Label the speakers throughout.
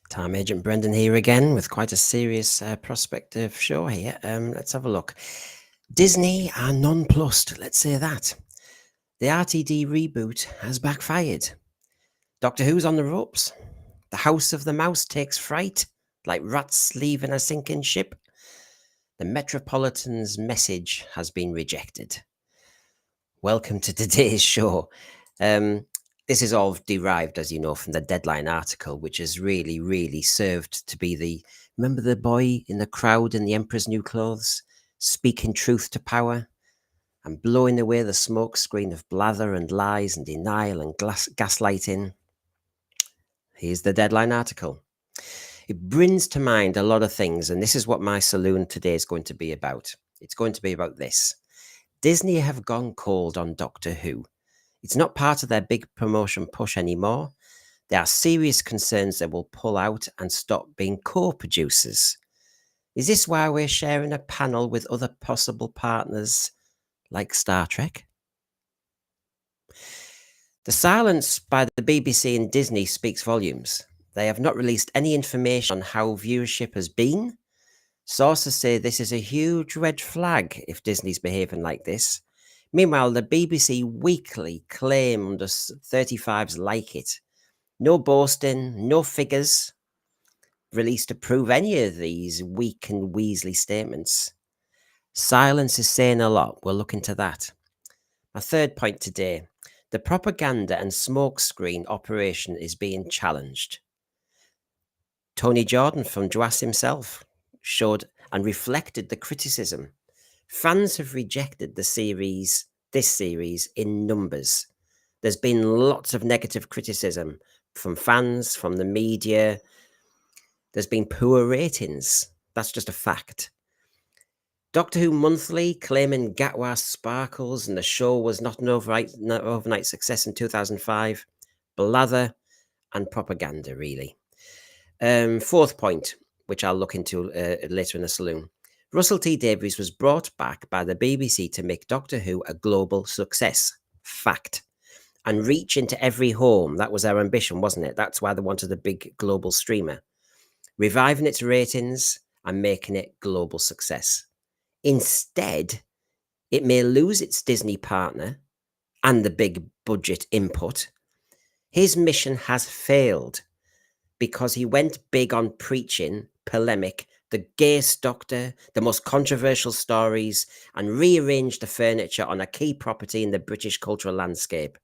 Speaker 1: Time Agent Brendan here again with quite a serious prospective show here. Let's have a look. Disney are nonplussed, let's say that. The RTD reboot has backfired. Doctor Who's on the ropes. The House of the Mouse takes fright, like rats leaving a sinking ship. The Metropolitan's message has been rejected. Welcome to today's show. This is all derived, as you know, from the Deadline article, which has really served to be remember the boy in the crowd in the Emperor's New Clothes, speaking truth to power and blowing away the smokescreen of blather and lies and denial and gaslighting. Here's the Deadline article. It brings to mind a lot of things, and this is what my saloon today is going to be about. It's going to be about this. Disney have gone cold on Doctor Who. It's not part of their big promotion push anymore. There are serious concerns they will pull out and stop being co-producers. Is this why we're sharing a panel with other possible partners like Star Trek? The silence by the BBC and Disney speaks volumes. They have not released any information on how viewership has been. Sources say this is a huge red flag if Disney's behaving like this. Meanwhile, the BBC Weekly claimed us 35s like it. No boasting, no figures released to prove any of these weak and Weasley statements. Silence is saying a lot. We'll look into that. My third point today. The propaganda and smokescreen operation is being challenged. Tony Jordan from Dwas himself showed and reflected the criticism. Fans have rejected this series in numbers. There's been lots of negative criticism from fans, from the media. There's been poor ratings. That's just a fact. Doctor Who Monthly claiming Gatwa sparkles and the show was not an overnight success in 2005. Blather and propaganda, really. Fourth point, which I'll look into later in the saloon. Russell T Davies was brought back by the BBC to make Doctor Who a global success. Fact. And reach into every home. That was our ambition, wasn't it? That's why they wanted a big global streamer. Reviving its ratings and making it global success. Instead, it may lose its Disney partner and the big budget input. His mission has failed because he went big on preaching, polemic, the gayest Doctor, the most controversial stories, and rearranged the furniture on a key property in the British cultural landscape.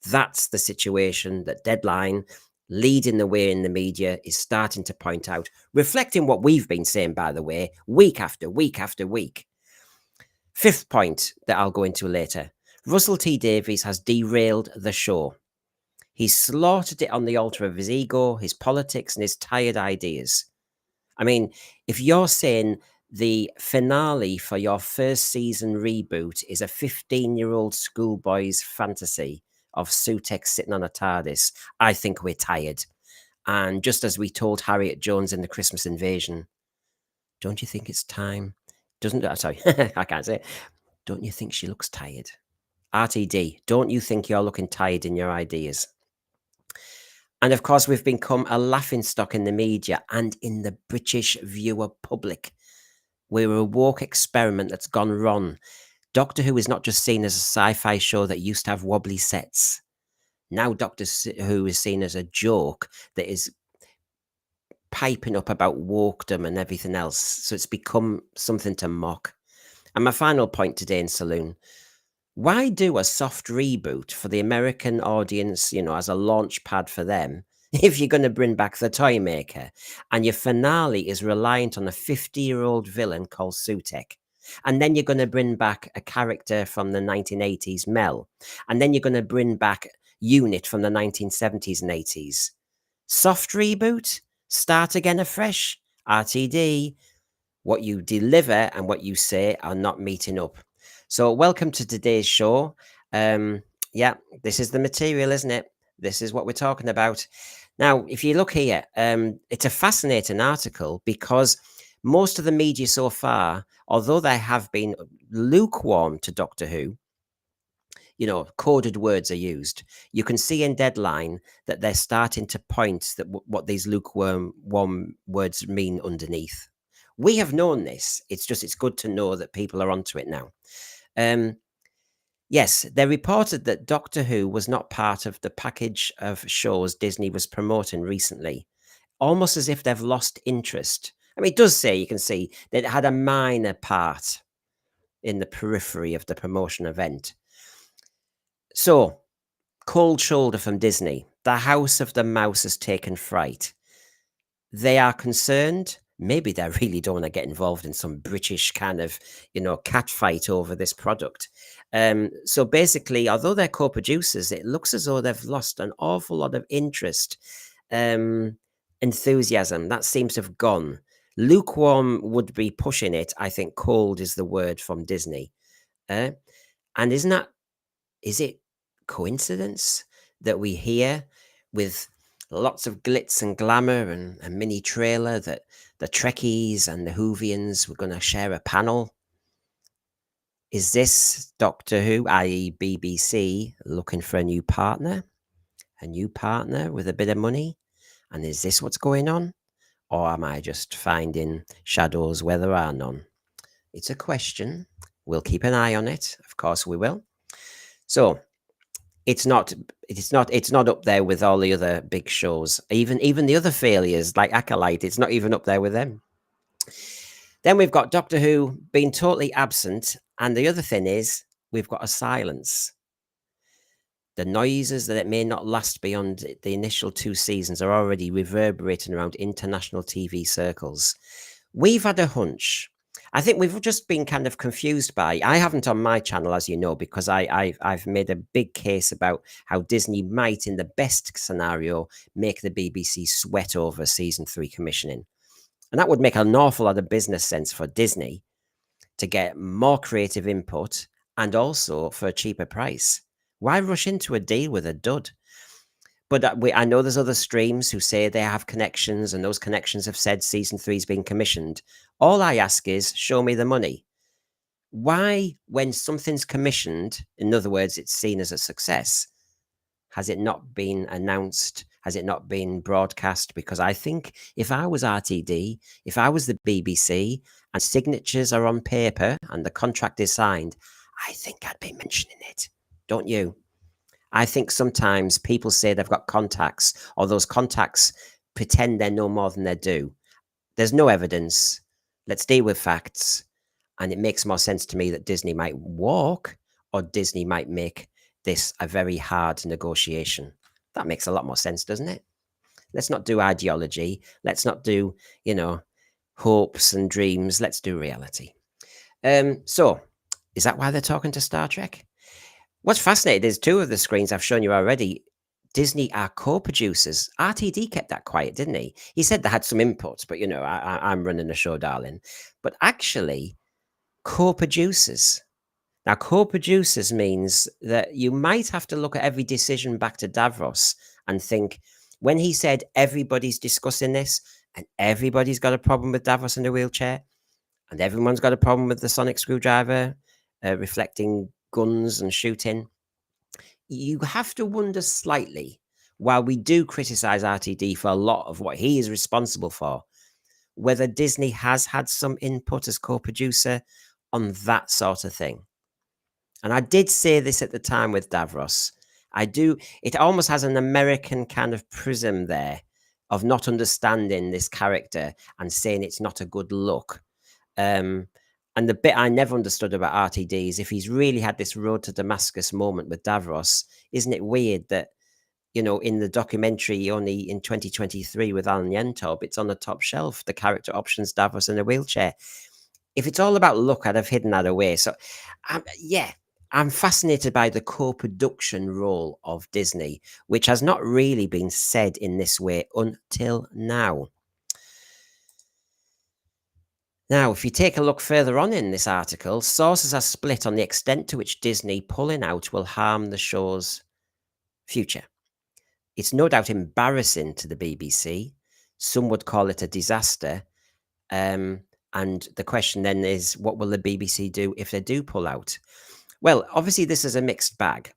Speaker 1: That's the situation that Deadline, leading the way in the media, is starting to point out, reflecting what we've been saying, by the way, week after week after week. Fifth point that I'll go into later. Russell T Davies has derailed the show. He's slaughtered it on the altar of his ego, his politics, and his tired ideas. I mean, if you're saying the finale for your first season reboot is a 15-year-old schoolboy's fantasy of Sutex sitting on a TARDIS, I think we're tired. And just as we told Harriet Jones in The Christmas Invasion, don't you think it's time? Sorry, I can't say it. Don't you think she looks tired? RTD, don't you think you're looking tired in your ideas? And of course, we've become a laughingstock in the media and in the British viewer public. We're a woke experiment that's gone wrong. Doctor Who is not just seen as a sci-fi show that used to have wobbly sets. Now Doctor Who is seen as a joke that is piping up about wokedom and everything else. So it's become something to mock. And my final point today in Saloon. Why do a soft reboot for the American audience, as a launch pad for them, if you're going to bring back the toy maker and your finale is reliant on a 50-year-old villain called Sutek? And then you're going to bring back a character from the 1980s, Mel. And then you're going to bring back Unit from the 1970s and 80s. Soft reboot? Start again afresh? RTD? What you deliver and what you say are not meeting up. So welcome to today's show. This is the material, isn't it? This is what we're talking about. Now, if you look here, it's a fascinating article because most of the media so far, although they have been lukewarm to Doctor Who, coded words are used. You can see in Deadline that they're starting to point that what these lukewarm warm words mean underneath. We have known this. It's good to know that people are onto it now. Yes, they reported that Doctor Who was not part of the package of shows Disney was promoting recently, almost as if they've lost interest. I mean, it does say, you can see, that it had a minor part in the periphery of the promotion event. So, cold shoulder from Disney. The House of the Mouse has taken fright. They are concerned. Maybe they really don't want to get involved in some British kind of, cat fight over this product. So basically, although they're co-producers, it looks as though they've lost an awful lot of interest, enthusiasm. That seems to have gone. Lukewarm would be pushing it. I think cold is the word from Disney. And is it coincidence that we hear with lots of glitz and glamour and a mini trailer that the Trekkies and the Whovians were going to share a panel? Is this Doctor Who, i.e. BBC, looking for a new partner? A new partner with a bit of money? And is this what's going on? Or am I just finding shadows where there are none? It's a question. We'll keep an eye on it. Of course we will. So it's not up there with all the other big shows. Even the other failures like Acolyte, it's not even up there with them. Then we've got Doctor Who being totally absent, and the other thing is we've got a silence. The noises that it may not last beyond the initial 2 seasons are already reverberating around international TV circles. We've had a hunch. I think we've just been kind of confused by. I haven't on my channel, as you know, because I've made a big case about how Disney might, in the best scenario, make the BBC sweat over season 3 commissioning. And that would make an awful lot of business sense for Disney to get more creative input and also for a cheaper price. Why rush into a deal with a dud? But I know there's other streams who say they have connections, and those connections have said season 3's been commissioned. All I ask is, show me the money. Why, when something's commissioned, in other words, it's seen as a success, has it not been announced? Has it not been broadcast? Because I think if I was RTD, if I was the BBC, and signatures are on paper and the contract is signed, I think I'd be mentioning it. Don't you? I think sometimes people say they've got contacts, or those contacts pretend they know more than they do. There's no evidence. Let's deal with facts. And it makes more sense to me that Disney might walk, or Disney might make this a very hard negotiation. That makes a lot more sense, doesn't it? Let's not do ideology. Let's not do, hopes and dreams. Let's do reality. So, is that why they're talking to Star Trek? What's fascinating is 2 of the screens I've shown you already. Disney are co-producers. RTD kept that quiet, didn't he? He said they had some inputs, but I'm running a show, darling. But actually, co-producers. Now, co-producers means that you might have to look at every decision back to Davros and think, when he said everybody's discussing this and everybody's got a problem with Davros in the wheelchair and everyone's got a problem with the sonic screwdriver reflecting guns and shooting, you have to wonder slightly, while we do criticize RTD for a lot of what he is responsible for, whether Disney has had some input as co-producer on that sort of thing. And I did say this at the time with Davros. It almost has an American kind of prism there of not understanding this character and saying it's not a good look. And the bit I never understood about RTD is if he's really had this road to Damascus moment with Davros, isn't it weird that, in the documentary only in 2023 with Alan Yentob, it's on the top shelf, the character options Davros in a wheelchair. If it's all about look, I'd have hidden that away. So, I'm fascinated by the co-production role of Disney, which has not really been said in this way until now. Now, if you take a look further on in this article, sources are split on the extent to which Disney pulling out will harm the show's future. It's no doubt embarrassing to the BBC. Some would call it a disaster. And the question then is, what will the BBC do if they do pull out? Well, obviously, this is a mixed bag.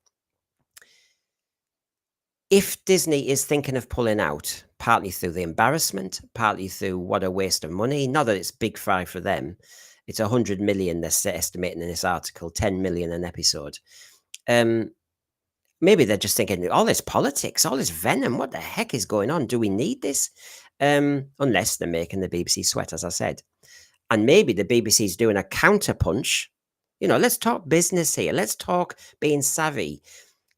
Speaker 1: If Disney is thinking of pulling out, partly through the embarrassment, partly through what a waste of money, not that it's big fry for them. It's 100 million they're estimating in this article, 10 million an episode. Um, Maybe they're just thinking, all this politics, all this venom, what the heck is going on? Do we need this? Unless they're making the BBC sweat, as I said. And maybe the BBC's doing a counterpunch. Let's talk business here. Let's talk being savvy.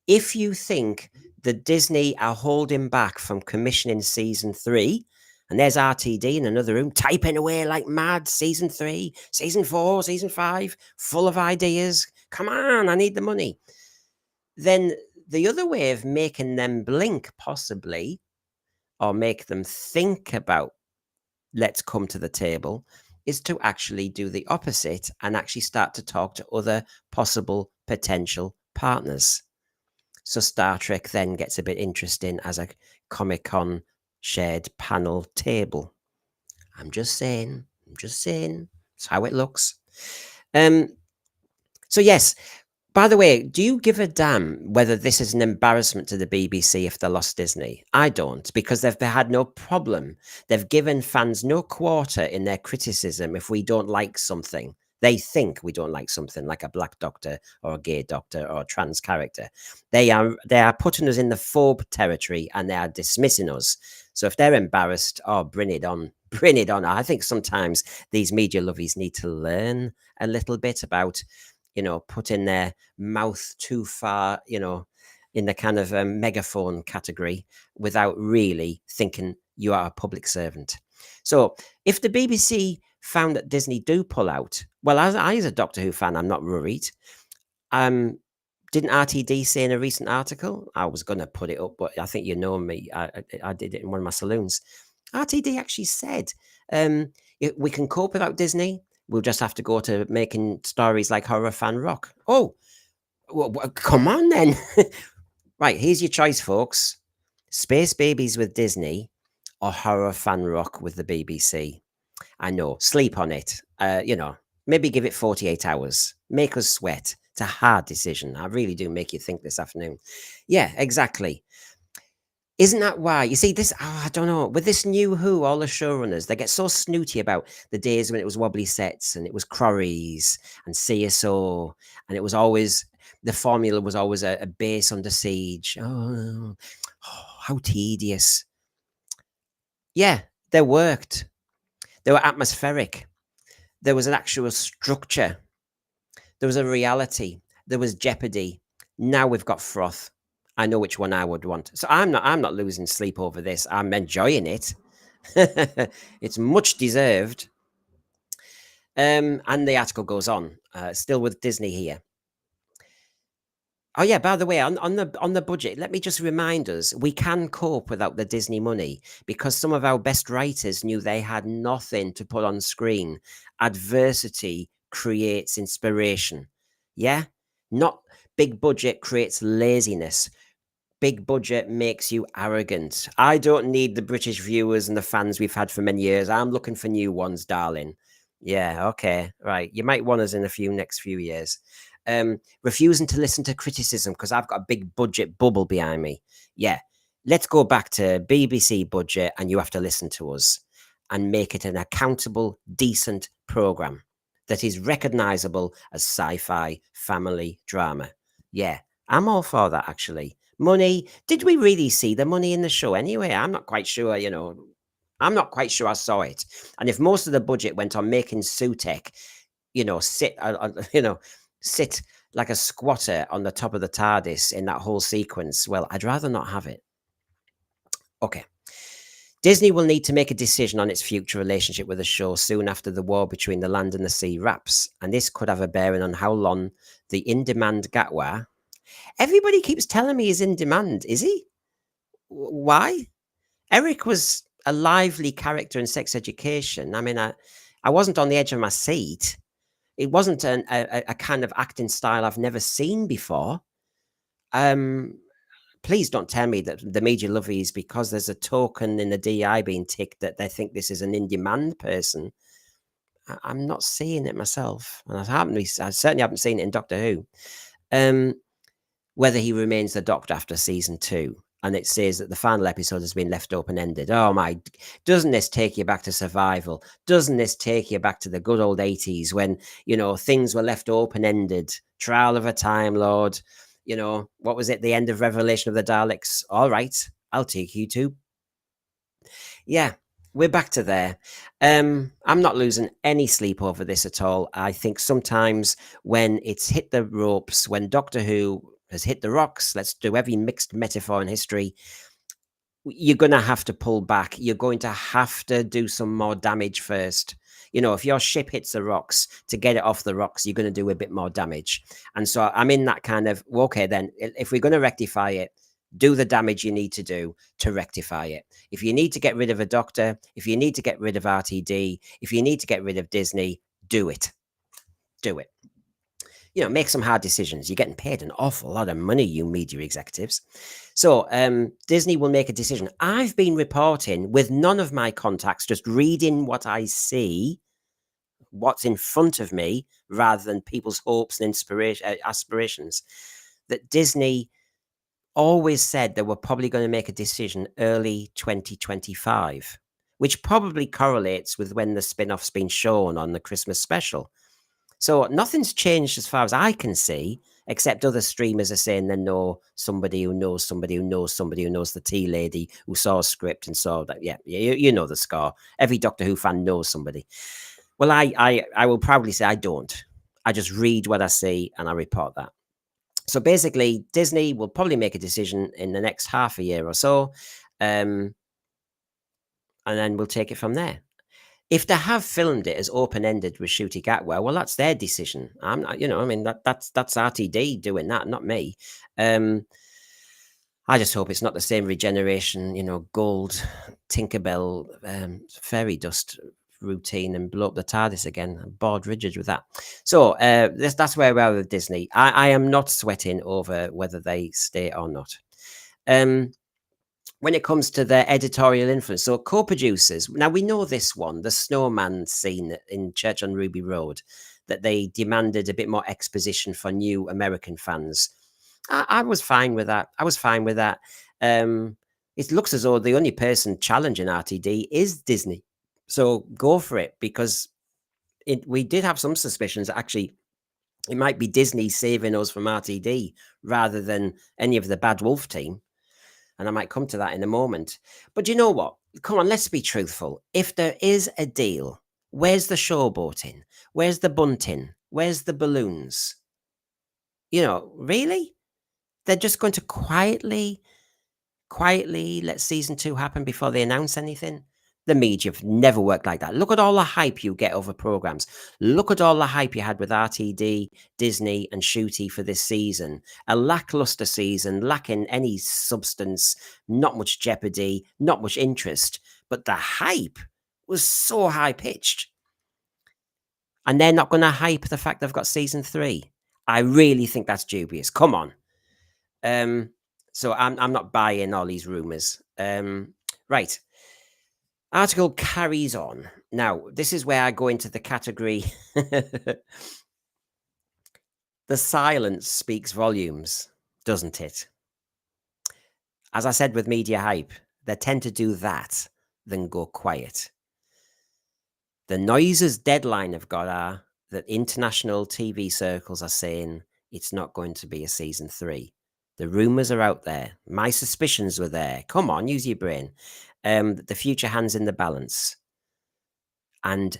Speaker 1: If you think that Disney are holding back from commissioning season 3, and there's RTD in another room typing away like mad, season 3, season 4, season 5, full of ideas. Come on, I need the money. Then the other way of making them blink, possibly, or make them think about let's come to the table, is to actually do the opposite and actually start to talk to other possible potential partners. So Star Trek then gets a bit interesting as a Comic-Con shared panel table. I'm just saying. It's how it looks. So yes, by the way, do you give a damn whether this is an embarrassment to the BBC if they lost Disney? I don't, because they've had no problem. They've given fans no quarter in their criticism if we don't like something. They think we don't like something, like a black doctor or a gay doctor or a trans character. They are putting us in the phobe territory and they are dismissing us. So if they're embarrassed, oh, bring it on. Bring it on. I think sometimes these media lovies need to learn a little bit about putting their mouth too far, in the kind of megaphone category without really thinking you are a public servant. So if the BBC found that Disney do pull out, well, as a Doctor Who fan, I'm not worried. Didn't RTD say in a recent article? I was going to put it up, but I think you know me. I did it in one of my saloons. RTD actually said, we can cope without Disney. We'll just have to go to making stories like Horror Fan Rock. Oh, well, come on then. Right, here's your choice, folks. Space Babies with Disney or Horror Fan Rock with the BBC. I know, sleep on it. Maybe give it 48 hours. Make us sweat. It's a hard decision. I really do make you think this afternoon. Yeah, exactly. Isn't that why? You see, I don't know. With this new Who, all the showrunners, they get so snooty about the days when it was wobbly sets and it was Crorries and CSO, and it was always, the formula was always a base under siege. Oh, how tedious. Yeah, they worked. They were atmospheric. There was an actual structure. There was a reality. There was jeopardy. Now we've got froth. I know which one I would want. So I'm not losing sleep over this. I'm enjoying it. It's much deserved. And the article goes on, still with Disney here. Oh yeah, by the way, on the budget, let me just remind us, we can cope without the Disney money because some of our best writers knew they had nothing to put on screen. Adversity creates inspiration. Yeah? Not big budget creates laziness. Big budget makes you arrogant. I don't need the British viewers and the fans we've had for many years. I'm looking for new ones, darling. Yeah, okay, right. You might want us in next few years. Refusing to listen to criticism because I've got a big budget bubble behind me. Yeah, let's go back to BBC budget and you have to listen to us and make it an accountable, decent program that is recognizable as sci-fi family drama. Yeah, I'm all for that, actually. Money. Did we really see the money in the show anyway? I'm not quite sure, I'm not quite sure I saw it. And if most of the budget went on making Sutek, sit like a squatter on the top of the TARDIS in that whole sequence, well, I'd rather not have it. Okay. Disney will need to make a decision on its future relationship with the show soon after the war between the land and the sea wraps, and this could have a bearing on how long the in-demand Gatwa. Everybody keeps telling me he's in demand. Is he? Why? Eric was a lively character in Sex Education. I mean, I wasn't on the edge of my seat. It wasn't a kind of acting style I've never seen before. Please don't tell me that the media lovies, because there's a token in the DI being ticked, that they think this is an in-demand person. I'm not seeing it myself, and I certainly haven't seen it in Doctor Who. Um, whether he remains the Doctor after season 2, and it says that the final episode has been left open-ended. Oh my! Doesn't this take you back to Survival? Doesn't this take you back to the good old 80s when things were left open-ended? Trial of a Time Lord. What was it? The end of Revelation of the Daleks. All right, I'll take you to. Yeah, we're back to there. I'm not losing any sleep over this at all. I think sometimes when it's hit the ropes, when Doctor Who has hit the rocks, let's do every mixed metaphor in history, you're going to have to pull back. You're going to have to do some more damage first. If your ship hits the rocks, to get it off the rocks, you're going to do a bit more damage. And so I'm in that kind of, well, okay, then if we're going to rectify it, do the damage you need to do to rectify it. If you need to get rid of a doctor, if you need to get rid of RTD, if you need to get rid of Disney, do it. Do it. Make some hard decisions. You're getting paid an awful lot of money, you media executives. So Disney will make a decision. I've been reporting with none of my contacts, just reading what I see, what's in front of me, rather than people's hopes and aspirations, that Disney always said they were probably going to make a decision early 2025, which probably correlates with when the spin-off's been shown on the Christmas special. So nothing's changed as far as I can see, except other streamers are saying they know somebody who knows somebody who knows somebody who knows the tea lady who saw a script and saw that. Yeah, you know the score. Every Doctor Who fan knows somebody. Well, I will proudly say I don't. I just read what I see and I report that. So basically, Disney will probably make a decision in the next half a year or so, and then we'll take it from there. If they have filmed it as open-ended with Shooty Gatwa, well, that's their decision. I'm not, that's RTD doing that, not me. I just hope it's not the same regeneration, gold Tinkerbell fairy dust routine and blow up the TARDIS again. I'm bored rigid with that. So that's where we are with Disney. I am not sweating over whether they stay or not. When it comes to their editorial influence, so co-producers, now we know this one, the snowman scene in Church on Ruby Road, that they demanded a bit more exposition for new American fans. I was fine with that. It looks as though the only person challenging RTD is Disney. So go for it, because we did have some suspicions that actually it might be Disney saving us from RTD rather than any of the Bad Wolf team. And I might come to that in a moment. But you know what? Come on, let's be truthful. If there is a deal, where's the showboating? Where's the bunting? Where's the balloons? Really? They're just going to quietly let season 2 happen before they announce anything? The media have never worked like that. Look at all the hype you get over programs. Look at all the hype you had with RTD, Disney, and Shooty for this season. A lackluster season, lacking any substance, not much jeopardy, not much interest. But the hype was so high pitched. And they're not going to hype the fact they've got season 3. I really think that's dubious. Come on. So I'm not buying all these rumors. Right. Article carries on. Now, this is where I go into the category. The silence speaks volumes, doesn't it? As I said with media hype, they tend to do that than go quiet. The noises deadline have got are that international TV circles are saying it's not going to be a season 3. The rumors are out there. My suspicions were there. Come on, use your brain. The future hands in the balance. And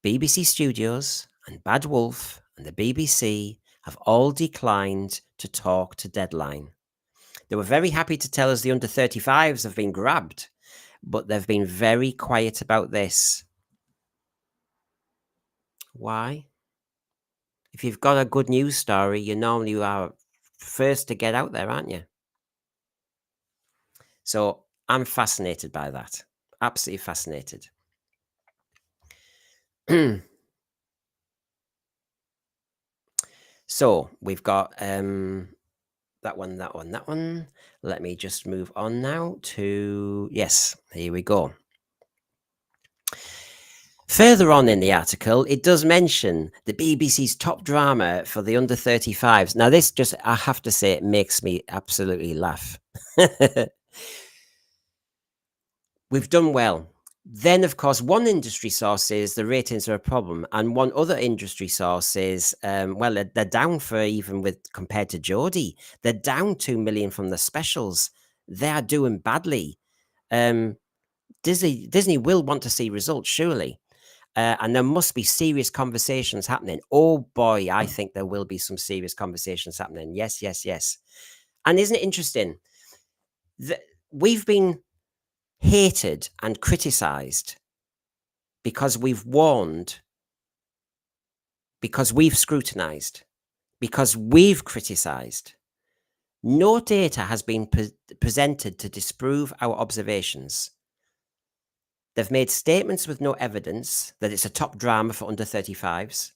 Speaker 1: BBC Studios and Bad Wolf and the BBC have all declined to talk to Deadline. They were very happy to tell us the under 35s have been grabbed, but they've been very quiet about this. Why? If you've got a good news story, you normally are first to get out there, aren't you? So I'm fascinated by that. Absolutely fascinated. So we've got that one. Let me just move on now to, yes, here we go. Further on in the article, it does mention the BBC's top drama for the under 35s. Now, this just, I have to say, it makes me absolutely laugh. We've done well. Then, of course, one industry source says the ratings are a problem, and one other industry source says, well, they're down for even with compared to Geordie. They're down 2 million from the specials. They are doing badly. Disney will want to see results, surely. And there must be serious conversations happening. Oh boy, I think there will be some serious conversations happening. Yes, yes, yes. And isn't it interesting that we've been hated and criticized because we've warned, because we've scrutinized, because we've criticized. No data has been presented to disprove our observations. They've made statements with no evidence that it's a top drama for under 35s.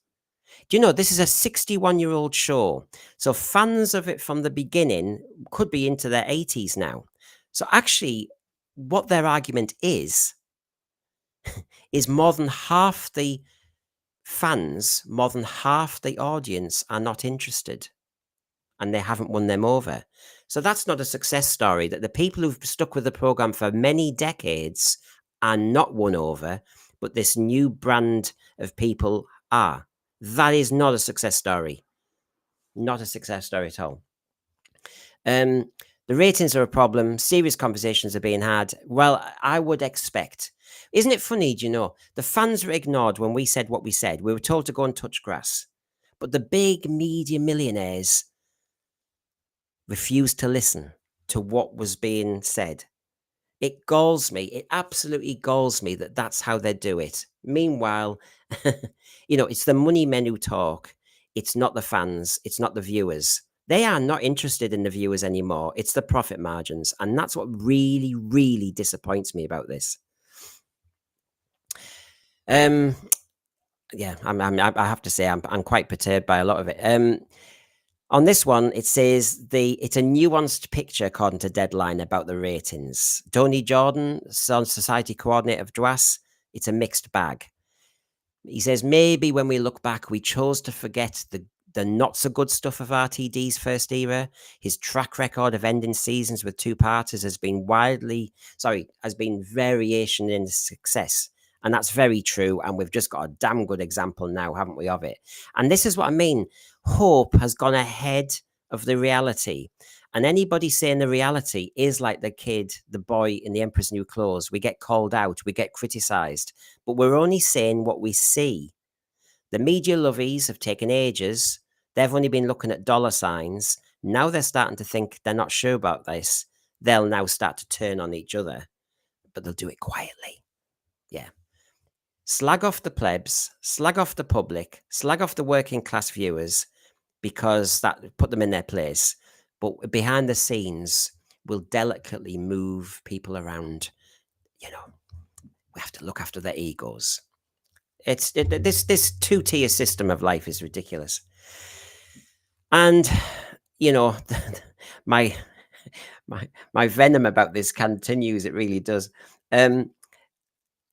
Speaker 1: Do you know, this is a 61-year-old show. So fans of it from the beginning could be into their 80s now. So actually, what their argument is more than half the fans, more than half the audience are not interested. And they haven't won them over. So that's not a success story, that the people who've stuck with the program for many decades are not won over, but this new brand of people are. That is not a success story. Not a success story at all. The ratings are a problem. Serious conversations are being had. Well, I would expect. Isn't it funny, do you know? The fans were ignored when we said what we said. We were told to go and touch grass. But the big media millionaires refused to listen to what was being said. It galls me. It absolutely galls me that that's how they do it. Meanwhile, it's the money men who talk. It's not the fans. It's not the viewers. They are not interested in the viewers anymore. It's the profit margins. And that's what really, really disappoints me about this. Yeah, I have to say I'm quite perturbed by a lot of it. On this one, it says it's a nuanced picture, according to Deadline, about the ratings. Tony Jordan, society coordinator of Rtd'S, it's a mixed bag. He says maybe when we look back, we chose to forget the not so good stuff of Rtd's first era. His track record of ending seasons with two-parters has been variation in success. And that's very true. And we've just got a damn good example now, haven't we, of it? And this is what I mean. Hope has gone ahead of the reality. And anybody saying the reality is like the boy in The Emperor's New Clothes. We get called out, we get criticized, but we're only saying what we see. The media lovies have taken ages. They've only been looking at dollar signs. Now they're starting to think they're not sure about this. They'll now start to turn on each other, but they'll do it quietly. Yeah. Slag off the plebs, slag off the public, slag off the working class viewers, because that put them in their place. But behind the scenes, will delicately move people around. We have to look after their egos. This two-tier system of life is ridiculous. And my venom about this continues. It really does.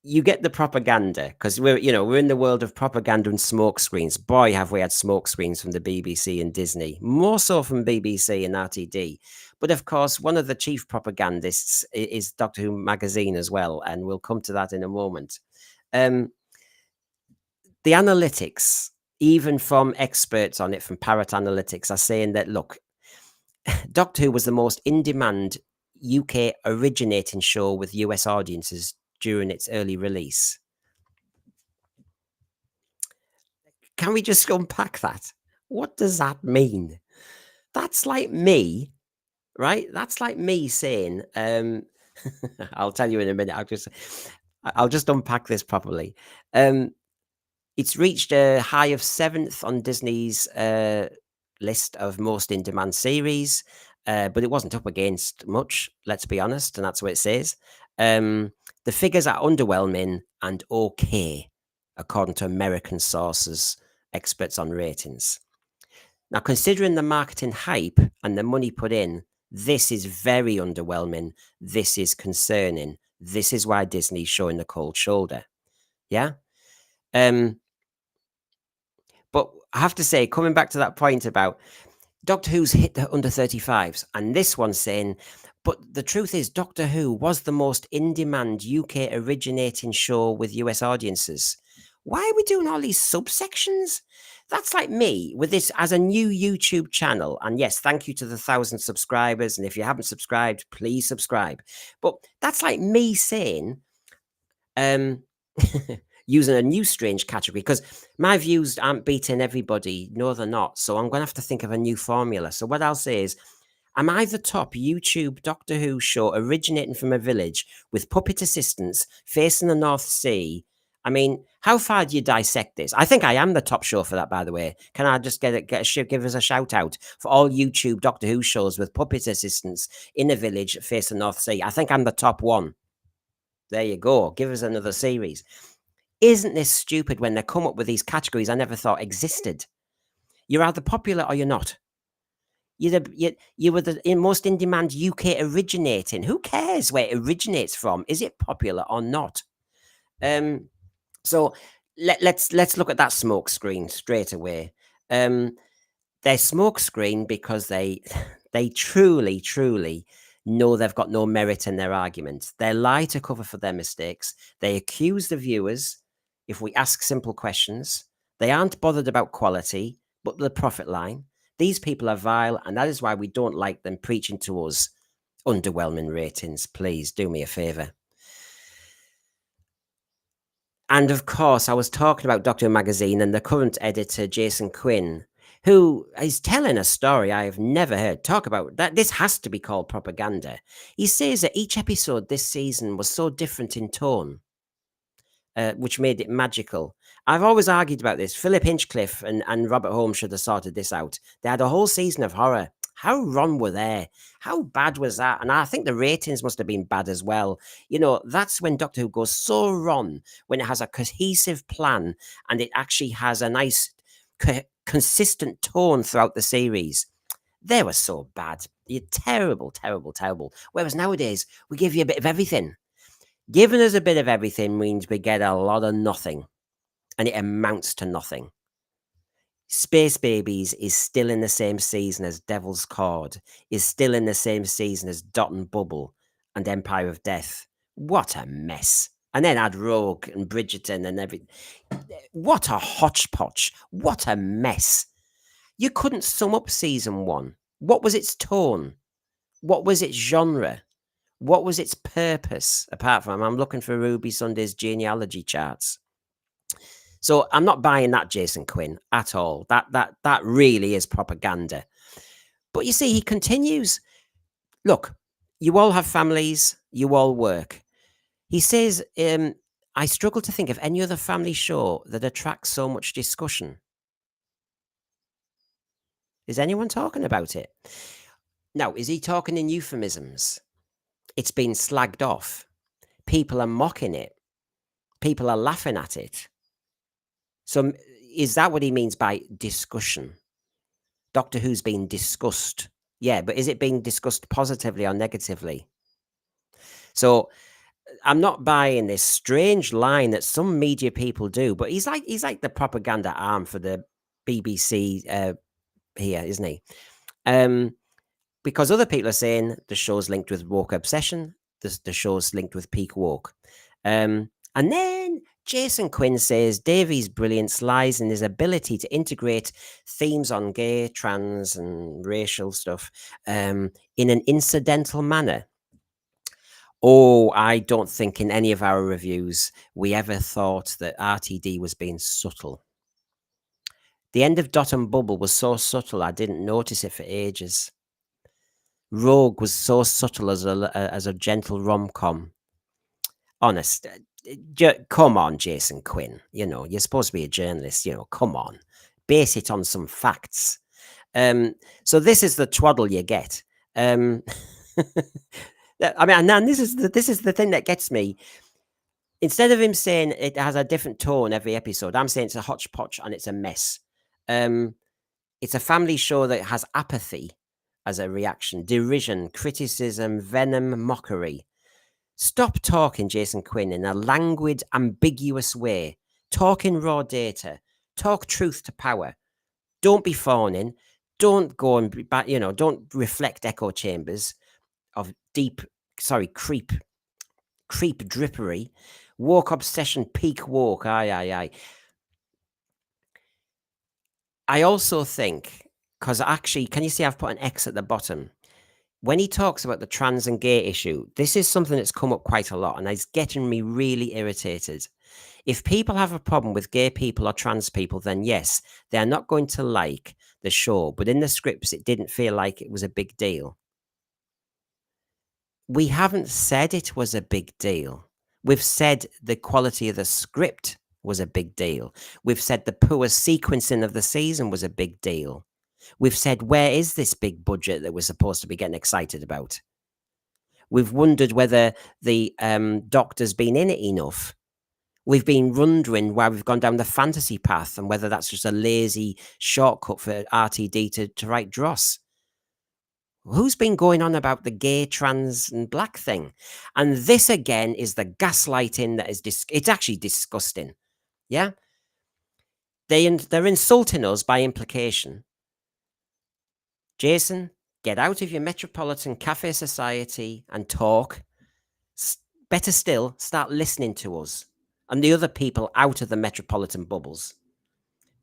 Speaker 1: You get the propaganda, because we're in the world of propaganda and smokescreens. Boy, have we had smokescreens from the BBC and Disney, more so from BBC and Rtd. But of course, one of the chief propagandists is Doctor Who magazine as well, and we'll come to that in a moment. The analytics, even from experts on it, from Parrot Analytics, are saying that, look, Doctor Who was the most in-demand UK originating show with US audiences during its early release. Can we just unpack that? What does that mean? That's like me, right? That's like me saying, I'll tell you in a minute. I'll just unpack this properly. It's reached a high of 7th on Disney's list of most in-demand series, but it wasn't up against much, let's be honest, and that's what it says. The figures are underwhelming and okay, according to American sources, experts on ratings. Now, considering the marketing hype and the money put in, this is very underwhelming. This is concerning. This is why Disney's showing the cold shoulder. Yeah? Um, but I have to say, coming back to that point about Doctor Who's hit the under 35s, and this one's saying, but the truth is, Doctor Who was the most in demand UK originating show with US audiences. Why are we doing all these subsections? That's like me with this as a new YouTube channel. And yes, thank you to the 1,000 subscribers. And if you haven't subscribed, please subscribe. But that's like me saying, um, using a new strange category because my views aren't beating everybody. No, they're not. So I'm going to have to think of a new formula. So what I'll say is, am I the top YouTube Doctor Who show originating from a village with puppet assistants facing the North Sea? I mean, how far do you dissect this? I think I am the top show for that, by the way. Can I just give us a shout out for all YouTube Doctor Who shows with puppet assistants in a village facing the North Sea? I think I'm the top one. There you go. Give us another series. Isn't this stupid when they come up with these categories I never thought existed? You're either popular or you're not. You were the most in demand UK originating. Who cares where it originates from? Is it popular or not? So let's look at that smoke screen straight away. They're smoke screen because they they truly know they've got no merit in their argument. They lie to cover for their mistakes. They accuse the viewers if we ask simple questions. They aren't bothered about quality, but the profit line. These people are vile, and that is why we don't like them preaching to us underwhelming ratings. Please do me a favor. And of course, I was talking about Doctor Who magazine and the current editor, Jason Quinn, who is telling a story I have never heard. Talk about that. This has to be called propaganda. He says that each episode this season was so different in tone, which made it magical. I've always argued about this. Philip Hinchcliffe and Robert Holmes should have sorted this out. They had a whole season of horror. How wrong were they? How bad was that? And I think the ratings must have been bad as well. You know, that's when Doctor Who goes so wrong, when it has a cohesive plan and it actually has a nice, consistent tone throughout the series. They were so bad. You're terrible, terrible, terrible. Whereas nowadays, we give you a bit of everything. Giving us a bit of everything means we get a lot of nothing, and it amounts to nothing. Space Babies is still in the same season as Devil's Cord, is still in the same season as Dot and Bubble and Empire of Death. What a mess. And then add Rogue and Bridgerton and everything. What a hodgepodge. What a mess. You couldn't sum up season one. What was its tone? What was its genre? What was its purpose? Apart from, I'm looking for Ruby Sunday's genealogy charts. So I'm not buying that, Jason Quinn, at all. That really is propaganda. But you see, he continues. Look, you all have families. You all work. He says, I struggle to think of any other family show that attracts so much discussion. Is anyone talking about it? Now, is he talking in euphemisms? It's been slagged off. People are mocking it. People are laughing at it. So is that what he means by discussion? Doctor Who's being discussed. Yeah, but is it being discussed positively or negatively? So I'm not buying this strange line that some media people do, but he's like the propaganda arm for the BBC here, isn't he? Because other people are saying the show's linked with woke obsession, the show's linked with peak woke. And then Jason Quinn says Davy's brilliance lies in his ability to integrate themes on gay, trans, and racial stuff in an incidental manner. Oh, I don't think in any of our reviews we ever thought that RTD was being subtle. The end of Dot and Bubble was so subtle I didn't notice it for ages. Rogue was so subtle as a gentle rom-com. Honest, come on, Jason Quinn. You know, you're supposed to be a journalist. You know, come on, base it on some facts. So this is the twaddle you get. I mean, and this is the thing that gets me. Instead of him saying it has a different tone every episode, I'm saying it's a hodgepodge and it's a mess. It's a family show that has apathy as a reaction, derision, criticism, venom, mockery. Stop talking, Jason Quinn, in a languid, ambiguous way. Talk in raw data. Talk truth to power. Don't be fawning. Don't go and don't reflect echo chambers of creep drippery. Woke obsession, peak woke. Aye, aye, aye. I also think, because actually, can you see I've put an X at the bottom? When he talks about the trans and gay issue, this is something that's come up quite a lot and it's getting me really irritated. If people have a problem with gay people or trans people, then yes, they're not going to like the show. But in the scripts, it didn't feel like it was a big deal. We haven't said it was a big deal. We've said the quality of the script was a big deal. We've said the poor sequencing of the season was a big deal. We've said, where is this big budget that we're supposed to be getting excited about? We've wondered whether the Doctor's been in it enough. We've been wondering why we've gone down the fantasy path and whether that's just a lazy shortcut for RTD to write dross. Who's been going on about the gay, trans, and black thing? And this again is the gaslighting that is it's actually disgusting. Yeah, they're insulting us by implication. Jason, get out of your metropolitan cafe society and talk. Better still, start listening to us and the other people out of the metropolitan bubbles.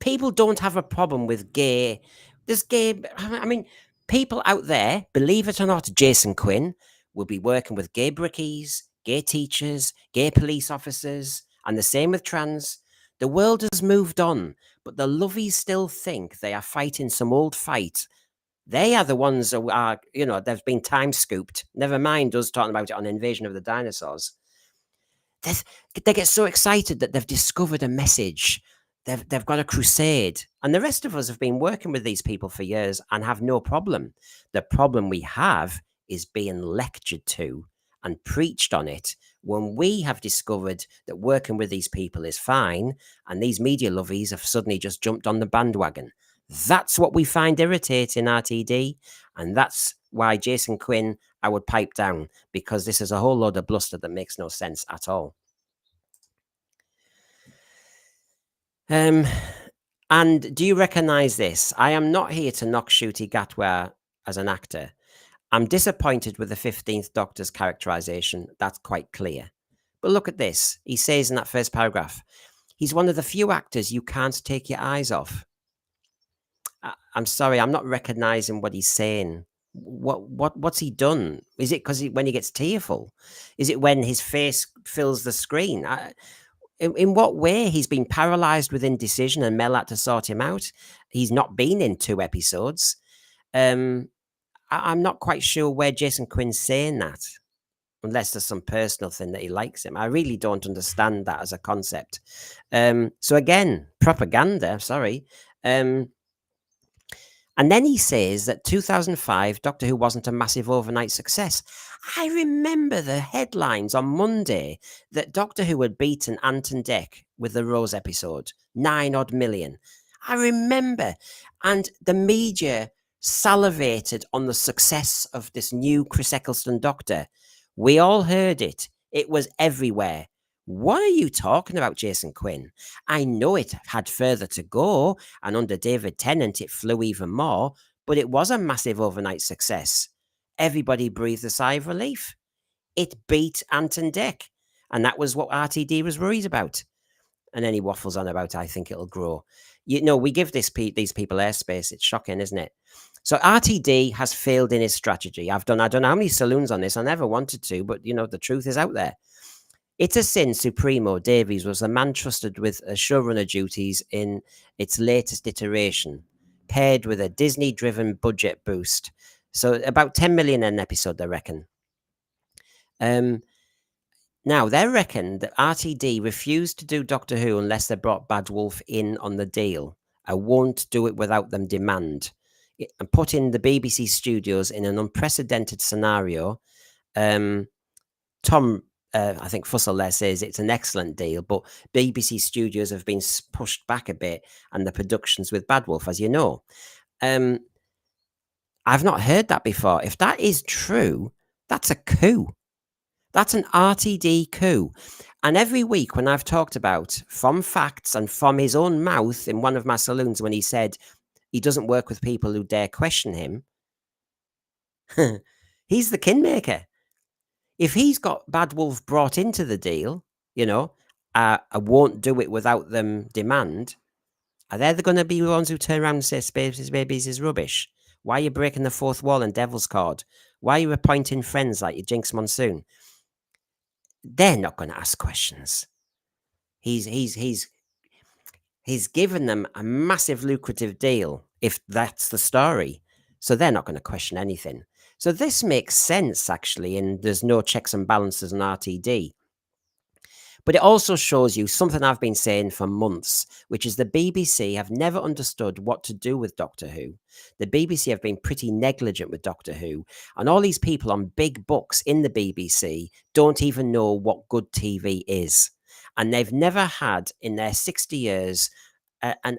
Speaker 1: People don't have a problem with gay. There's gay. I mean, people out there, believe it or not, Jason Quinn will be working with gay brickies, gay teachers, gay police officers, and the same with trans. The world has moved on, but the lovies still think they are fighting some old fight. They are the ones who are, they've been time scooped. Never mind us talking about it on Invasion of the Dinosaurs. They get so excited that they've discovered a message. They've got a crusade. And the rest of us have been working with these people for years and have no problem. The problem we have is being lectured to and preached on it when we have discovered that working with these people is fine and these media lovies have suddenly just jumped on the bandwagon. That's what we find irritating, RTD. And that's why Jason Quinn, I would pipe down, because this is a whole load of bluster that makes no sense at all. And do you recognize this? I am not here to knock Ncuti Gatwa as an actor. I'm disappointed with the 15th Doctor's characterization. That's quite clear. But look at this. He says in that first paragraph, he's one of the few actors you can't take your eyes off. I'm sorry, I'm not recognizing what he's saying. What's he done? Is it because when he gets tearful? Is it when his face fills the screen? In what way? He's been paralyzed with indecision and Mel had to sort him out. He's not been in 2 episodes. I'm not quite sure where Jason Quinn's saying that, unless there's some personal thing that he likes him. I really don't understand that as a concept. So again, propaganda, sorry. And then he says that 2005, Doctor Who wasn't a massive overnight success. I remember the headlines on Monday that Doctor Who had beaten Ant and Dec with the Rose episode, 9-odd million. I remember. And the media salivated on the success of this new Chris Eccleston Doctor. We all heard it. It was everywhere. What are you talking about, Jason Quinn? I know it had further to go, and under David Tennant it flew even more, but it was a massive overnight success. Everybody breathed a sigh of relief. It beat Ant and Dec, and that was what RTD was worried about. And then he waffles on about, I think it'll grow. We give these people airspace. It's shocking, isn't it? So RTD has failed in his strategy. I don't know how many saloons on this. I never wanted to, but the truth is out there. It's a sin Supremo Davies was the man trusted with showrunner duties in its latest iteration, paired with a Disney-driven budget boost. So about 10 million an episode, they reckon. Now, they reckon that RTD refused to do Doctor Who unless they brought Bad Wolf in on the deal. I won't do it without them demand. And putting the BBC studios in an unprecedented scenario. Tom, I think Fussell there says it's an excellent deal, but BBC studios have been pushed back a bit and the productions with Bad Wolf, as you know. I've not heard that before. If that is true, that's a coup. That's an RTD coup. And every week when I've talked about from facts and from his own mouth in one of my saloons when he said he doesn't work with people who dare question him, he's the kingmaker. If he's got Bad Wolf brought into the deal, you know, I won't do it without them demand. Are they going to be the ones who turn around and say Spaces Babies is rubbish? Why are you breaking the fourth wall and Devil's Card? Why are you appointing friends like you Jinx Monsoon? They're not going to ask questions. He's given them a massive lucrative deal if that's the story. So they're not going to question anything. So this makes sense actually, and there's no checks and balances on RTD. But it also shows you something I've been saying for months, which is the BBC have never understood what to do with Doctor Who. The BBC have been pretty negligent with Doctor Who, and all these people on big bucks in the BBC don't even know what good TV is. And they've never had in their 60 years an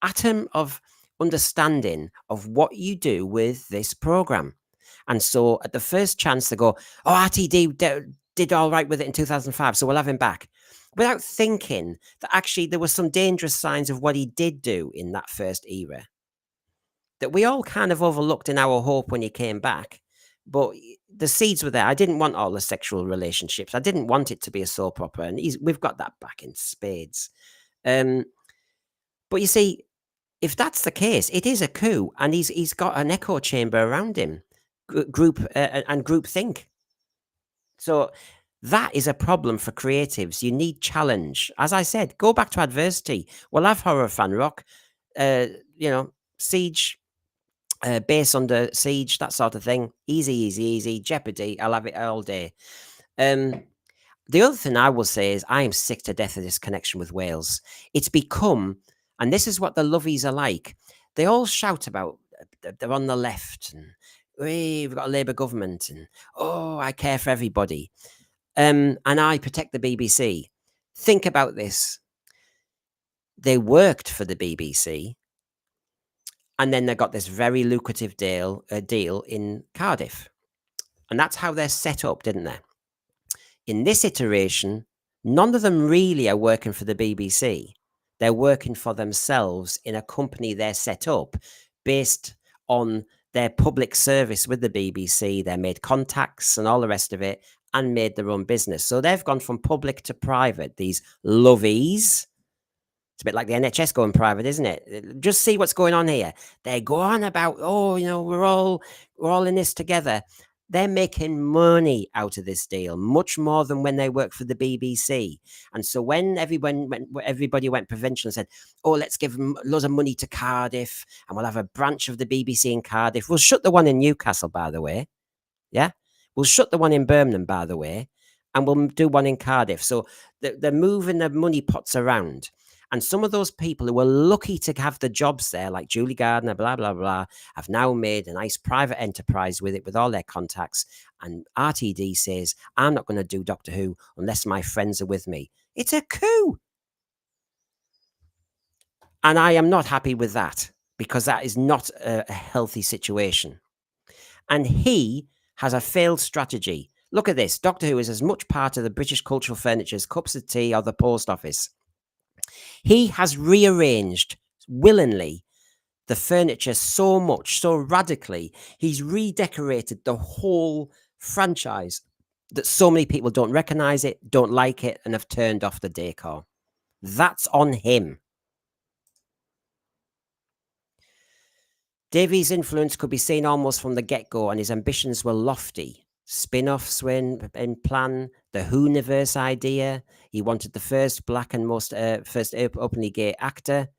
Speaker 1: atom of understanding of what you do with this program. And so at the first chance they go, oh, RTD did all right with it in 2005, so we'll have him back. Without thinking that actually there were some dangerous signs of what he did do in that first era that we all kind of overlooked in our hope when he came back. But the seeds were there. I didn't want all the sexual relationships. I didn't want it to be a soap opera, and we've got that back in spades. But you see, if that's the case, it is a coup, and he's got an echo chamber around him, group and group think. So that is a problem for creatives. You need challenge. As I said, go back to adversity. We'll have horror fan rock, Siege, base under siege, that sort of thing. Easy, easy, easy. Jeopardy. I'll have it all day. The other thing I will say is I am sick to death of this connection with Wales. It's become, and this is what the lovies are like. They all shout about they're on the left and we've got a Labour government and oh, I care for everybody. And I protect the BBC. Think about this. They worked for the BBC, and then they got this very lucrative deal in Cardiff. And that's how they're set up, didn't they? In this iteration, none of them really are working for the BBC. They're working for themselves in a company they're set up based on their public service with the BBC. They made contacts and all the rest of it and made their own business. So they've gone from public to private, these lovies. It's a bit like the NHS going private, isn't it? Just see what's going on here. They go on about, oh, we're all in this together. They're making money out of this deal, much more than when they worked for the BBC. And so when everybody went provincial and said, oh, let's give them loads of money to Cardiff and we'll have a branch of the BBC in Cardiff. We'll shut the one in Newcastle, by the way. Yeah? We'll shut the one in Birmingham, by the way, and we'll do one in Cardiff. So they're moving the money pots around. And some of those people who were lucky to have the jobs there, like Julie Gardner, blah, blah, blah, have now made a nice private enterprise with it, with all their contacts. And RTD says, I'm not going to do Doctor Who unless my friends are with me. It's a coup. And I am not happy with that because that is not a healthy situation. And he has a failed strategy. Look at this. Doctor Who is as much part of the British cultural furniture as cups of tea or the post office. He has rearranged willingly the furniture so much, so radically. He's redecorated the whole franchise that so many people don't recognize it, don't like it, and have turned off the decor. That's on him. Davies' influence could be seen almost from the get-go, and his ambitions were lofty. Spin-offs were in plan, the Whoniverse idea. He wanted the first black and first openly gay actor,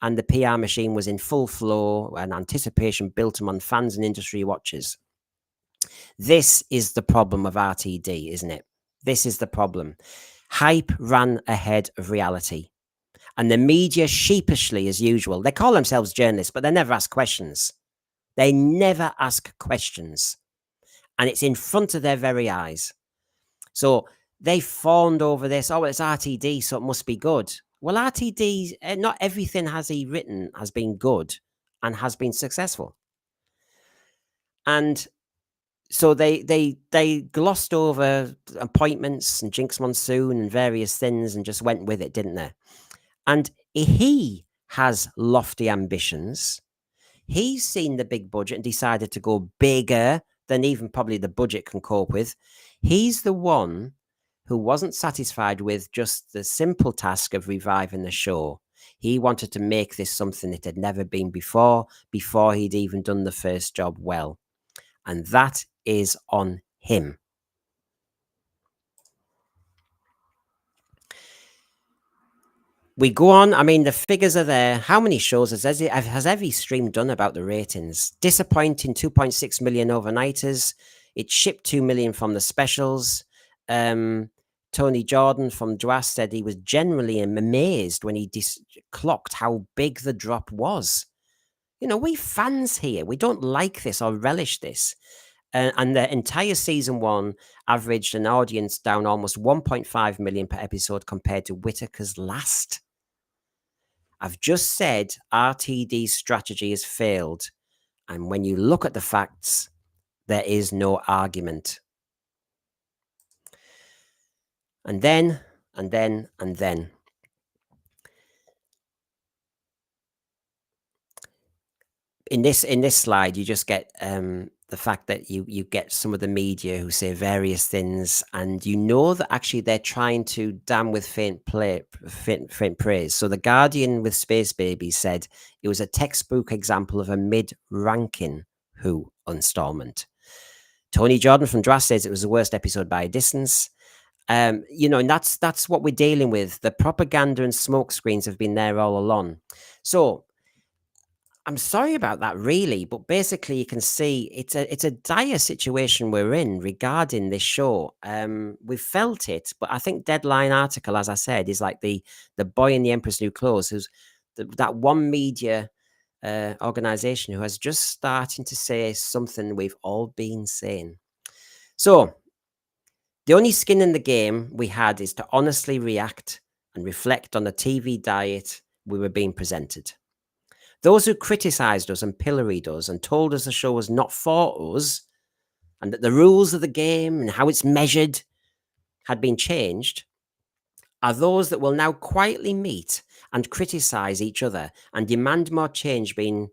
Speaker 1: and the PR machine was in full flow, and anticipation built among fans and industry watchers. This is the problem of RTD, isn't it? This is the problem. Hype ran ahead of reality. And the media, sheepishly as usual, they call themselves journalists, but they never ask questions. They never ask questions. And it's in front of their very eyes. So they fawned over this. Oh, it's RTD, so it must be good. Well, RTD, not everything he written has been good and has been successful. And So they glossed over appointments and Jinx Monsoon and various things and just went with it, didn't they? And he has lofty ambitions. He's seen the big budget and decided to go bigger than even probably the budget can cope with. He's the one who wasn't satisfied with just the simple task of reviving the show. He wanted to make this something it had never been before he'd even done the first job well. And that is on him. We go on. I mean, the figures are there. How many shows has every stream done about the ratings? Disappointing 2.6 million overnighters. It shipped 2 million from the specials. Tony Jordan from Rtd'S said he was generally amazed when he clocked how big the drop was. You know, we fans here, we don't like this or relish this. And the entire season 1 averaged an audience down almost 1.5 million per episode compared to Whittaker's last. I've just said Rtd's strategy has failed. And when you look at the facts, there is no argument. And then. In this slide, you just get the fact that you get some of the media who say various things, and you know that actually they're trying to damn with faint praise. So the Guardian with Space Baby said it was a textbook example of a mid-ranking Who installment. Tony Jordan from Rtd'S says it was the worst episode by a distance. You know, and that's what we're dealing with. The propaganda and smokescreens have been there all along. So I'm sorry about that, really, but basically, you can see it's a dire situation we're in regarding this show. We've felt it, but I think Deadline article, as I said, is like the boy in the Emperor's New Clothes, who's that one media organization who has just starting to say something we've all been saying. So the only skin in the game we had is to honestly react and reflect on the TV diet we were being presented. Those who criticised us and pilloried us and told us the show was not for us and that the rules of the game and how it's measured had been changed are those that will now quietly meet and criticise each other and demand more change they're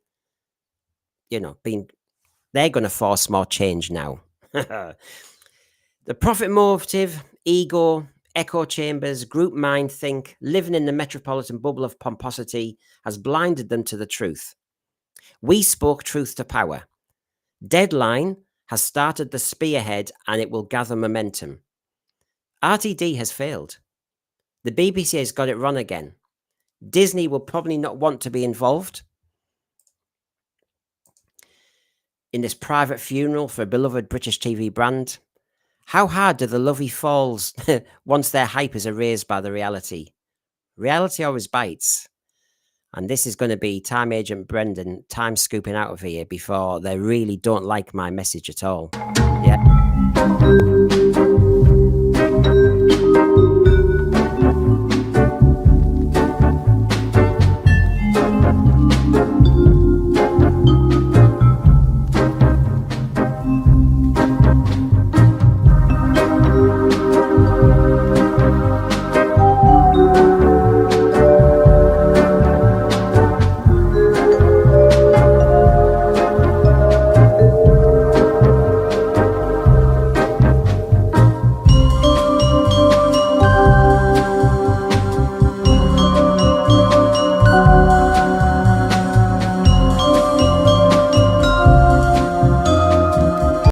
Speaker 1: going to force more change now. The profit motive, ego, echo chambers, group mind think, living in the metropolitan bubble of pomposity has blinded them to the truth. We spoke truth to power. Deadline has started the spearhead and it will gather momentum. Rtd has failed. The BBC has got it wrong again. Disney will probably not want to be involved in this private funeral for a beloved British TV brand. How hard do the lovey falls once their hype is erased by the reality? Reality always bites. And this is going to be Time Agent Brendan time scooping out of here before they really don't like my message at all. Yeah.